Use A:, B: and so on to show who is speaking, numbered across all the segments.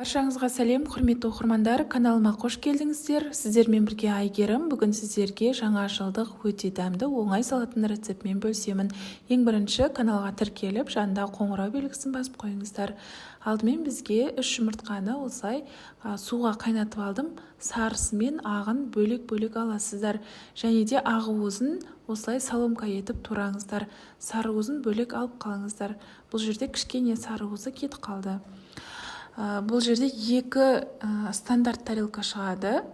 A: Баршаңызға сәлем, құрметті оқырмандар, каналыма қош келдіңіздер. Сіздермен бірге Айгерім. Бүгін сіздерге жаңа жылдық өте дәмді, оңай салатын рецептмен бөлісемін. Ең бірінші каналға тіркеліп, жанында қоңырау белгісін басып қойыңыздар. Алдымен бізге 3 жұмыртқаны осылай суға қайнатып алдым. Сарысы мен ағын бөлек-бөлек аласыздар. Және де ағуызын осылай соломка етіп тураңыздар. Сары уызын бөлек алып қалыңыздар. Бұл жерде кішкене сары уызы кетіп қалды. Бұл жерде 2 стандарт тарелка шығады.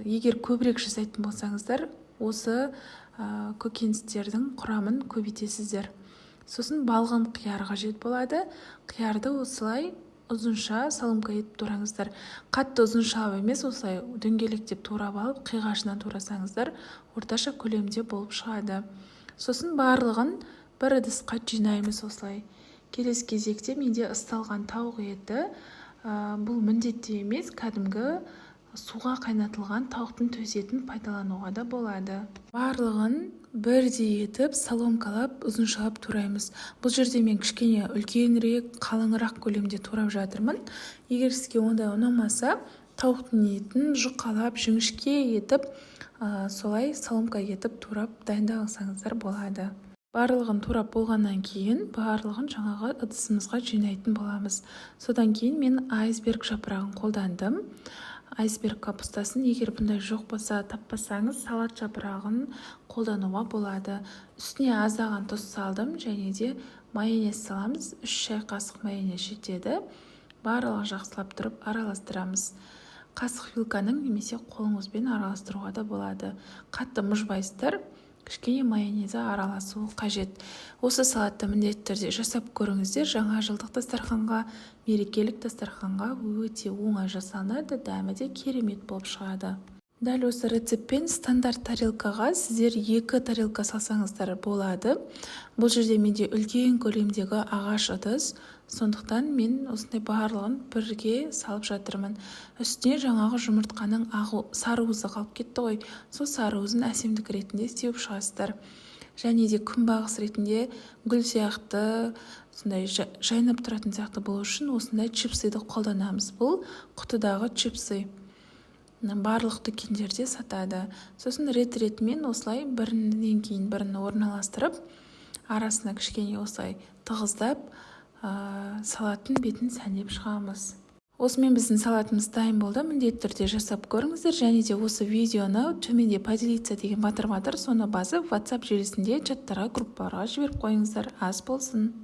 A: Егер көбірек жасайтын болсаңыздар, осы көкөністердің құрамын көбейтесіздер. Сосын балғын қияр қажет болады. Қиярды осылай ұзынша соломка етіп тураңыздар. Қатты ұзынша емес, осылай дөңгелектеп турап алып, қиғашынан турасаңыздар, орташа көлемде болып шығады. Сосын барлығын бір ыдысқа жинаймыз осылай. Келесі кезекте менде ысталған тауық еті. Бұл міндетті емес, кәдімгі суға қайнатылған тауықтың төс етін пайдалануға да болады. Барлығын бірдей етіп, соломкалап, ұзыншалап тураймыз. Бұл жерде мен кішкене үлкенірек, қалыңырақ көлемде турап жатырмын. Егер сізге ондай ұнамаса, тауықтың етін жұқалап, жіңішке етіп, солай соломка етіп турап дайындасаңыздар болады. Барлығын турап болғаннан кейін, барлығын жаңағы ыдысымызға жинайтын боламыз. Содан кейін мен айсберг жапырағын қолдандым. Айсберг капустасын, егер бұндай жоқ болса, таппасаңыз, салат жапырағын қолдануға болады. Үстіне аздаған тұз салдым, және де майонез саламыз. 3 шай қасық майонез жетеді. Барлығын жақсылап тұрып араластырамыз. Қасық вилканың немесе қолыңызбен араластыруға да болады. Қатты мұжбайсыздар. Кішкене майонезі араласуы қажет. Осы салатты міндетті түрде жасап көріңіздер. Жаңа жылдық дастарханға, мерекелік дастарханға өте оңай жасалынады, дәмі де керемет болып шығады. Дәл осы рецептпен стандарт тарелкаға сіздер 2 тарелка салсаңыздар болады. Бұл жерде менде үлкен көлемдегі ағаш ыдыс, сондықтан мен осындай барлығын бірге салып жатырмын. Үстіне жаңағы жұмыртқаның сары уызы қалып кетті ғой. Сол сары уызын әсемдік ретінде сеуіп шығасыздар. Және де күнбағыс ретінде гүл сияқты, сондай жайнап тұратын сияқты болу үшін осындай чипсыды қолданамыз. Бұл құтыдағы чипсы. Барлық дүкендерде сатады. Сосын рет-ретімен осылай бірінен кейін бірін орналастырып, арасына кішкене осылай тығыздап, салаттың бетін сәндеп шығамыз. Осымен біздің салатымыз дайын болды. Міндетті түрде жасап көріңіздер. Және де осы видеоны төменде поделиться деген батыр, соны басып WhatsApp желісінде чаттарға, группаларға жіберіп қойыңыздар. Ас болсын.